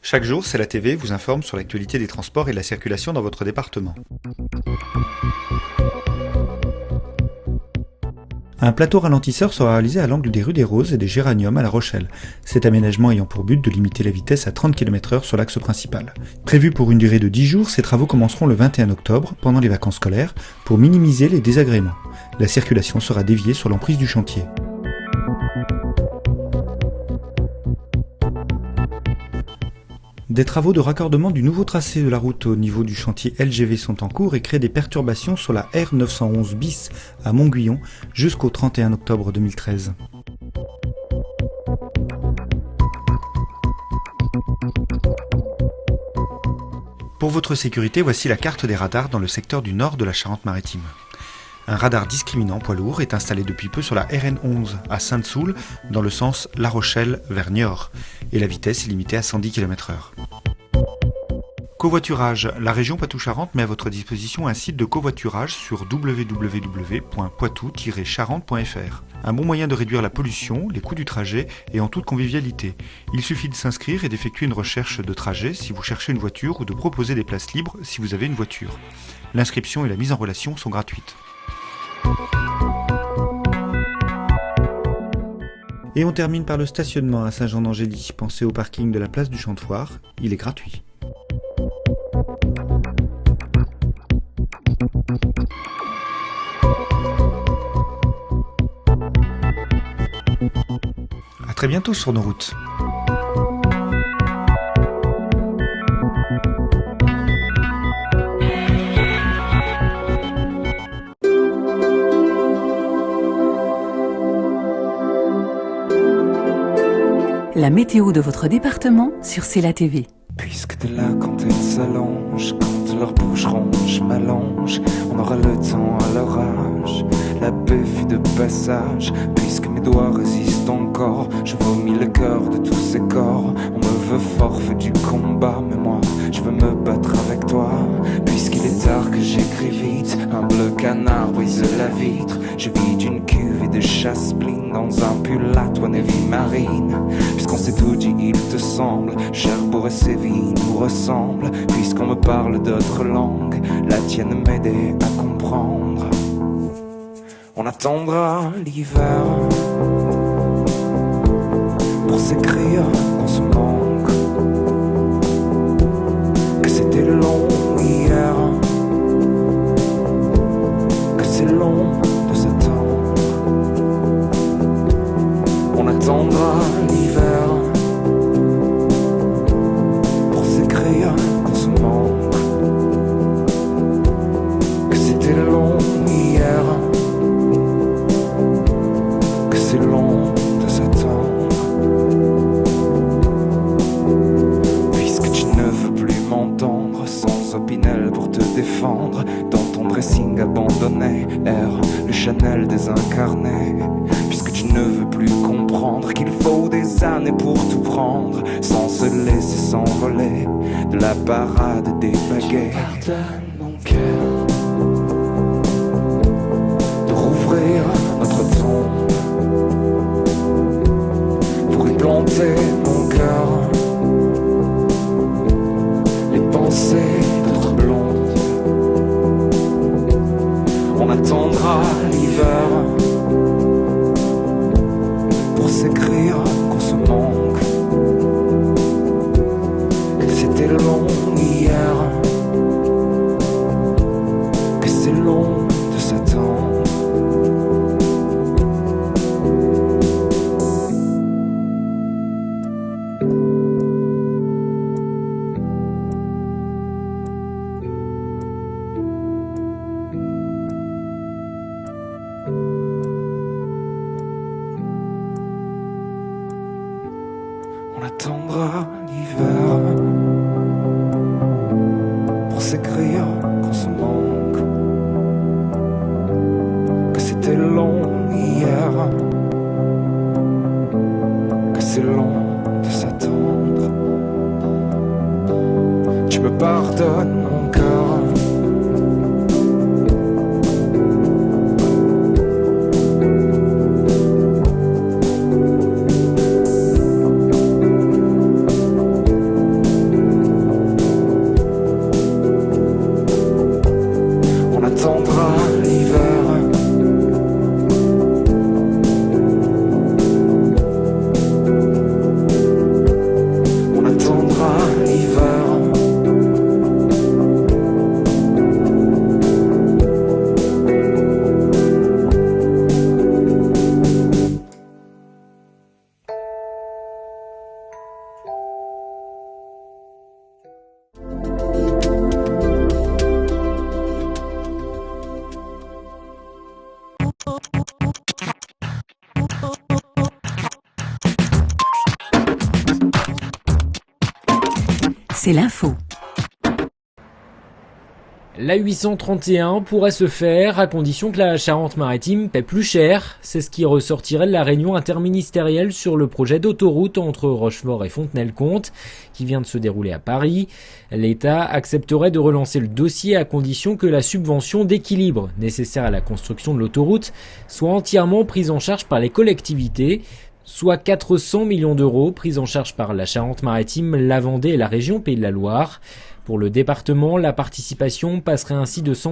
Chaque jour, C'est la TV vous informe sur l'actualité des transports et de la circulation dans votre département. Un plateau ralentisseur sera réalisé à l'angle des rues des Roses et des Géraniums à La Rochelle, cet aménagement ayant pour but de limiter la vitesse à 30 km/h sur l'axe principal. Prévu pour une durée de 10 jours, ces travaux commenceront le 21 octobre, pendant les vacances scolaires, pour minimiser les désagréments. La circulation sera déviée sur l'emprise du chantier. Des travaux de raccordement du nouveau tracé de la route au niveau du chantier LGV sont en cours et créent des perturbations sur la R911 bis à Montguyon jusqu'au 31 octobre 2013. Pour votre sécurité, voici la carte des radars dans le secteur du nord de la Charente-Maritime. Un radar discriminant poids lourd est installé depuis peu sur la RN11 à Sainte-Soule dans le sens La Rochelle vers Niort et la vitesse est limitée à 110 km/h. Covoiturage. La région Poitou-Charentes met à votre disposition un site de covoiturage sur www.poitou-charentes.fr. Un bon moyen de réduire la pollution, les coûts du trajet et en toute convivialité. Il suffit de s'inscrire et d'effectuer une recherche de trajet si vous cherchez une voiture ou de proposer des places libres si vous avez une voiture. L'inscription et la mise en relation sont gratuites. Et on termine par le stationnement à Saint-Jean-d'Angély. Pensez au parking de la place du Chantoir, il est gratuit. À très bientôt sur nos routes. La météo de votre département sur C'est la TV. Puisque t'es là quand elles s'allongent, quand leur bouche ronge, m'allonge, on aura le temps à l'orage. La paix fut de passage, puisque mes doigts résistent encore. Je vomis le cœur de tous ces corps. On me veut forfait du combat, mais moi, je veux me battre avec toi. Puisqu'il est tard que j'écris vite, un bleu canard brise la vitre. Je vide une cuve et de chasse-spleen dans un pull à toi Navy marine. Puisqu'on s'est tout dit, il te semble, Cherbourg et Séville nous ressemblent. Puisqu'on me parle d'autres langues, la tienne m'aidait à comprendre. On attendra l'hiver pour s'écrire qu'on se manque, que c'était long hier, que c'est long de s'attendre. On attendra l'hiver pour s'écrire qu'on se manque, que c'était long hier, que c'est long de s'attendre. Puisque tu ne veux plus m'entendre, sans Opinel pour te défendre, dans ton dressing abandonné, R, le Chanel désincarné. Puisque tu ne veux plus comprendre qu'il faut des années pour tout prendre, sans se laisser s'envoler de la parade des baguettes. Pardonne mon cœur de rouvrir notre tombe, pour y planter mon cœur les pensées d'autres blondes. On attendra l'hiver pour s'écrire qu'on se manque, que c'était long hier, que c'est long de s'attendre. On attendra l'hiver pour s'écrire qu'on se manque, que c'était long hier, que c'est long de s'attendre. Tu me pardonnes mon cœur c'est l'info. La 831 pourrait se faire à condition que la Charente-Maritime paie plus cher. C'est ce qui ressortirait de la réunion interministérielle sur le projet d'autoroute entre Rochefort et Fontenay-le-Comte qui vient de se dérouler à Paris. L'État accepterait de relancer le dossier à condition que la subvention d'équilibre nécessaire à la construction de l'autoroute soit entièrement prise en charge par les collectivités, soit 400 millions d'euros pris en charge par la Charente-Maritime, la Vendée et la région Pays de la Loire. Pour le département, la participation passerait ainsi de 100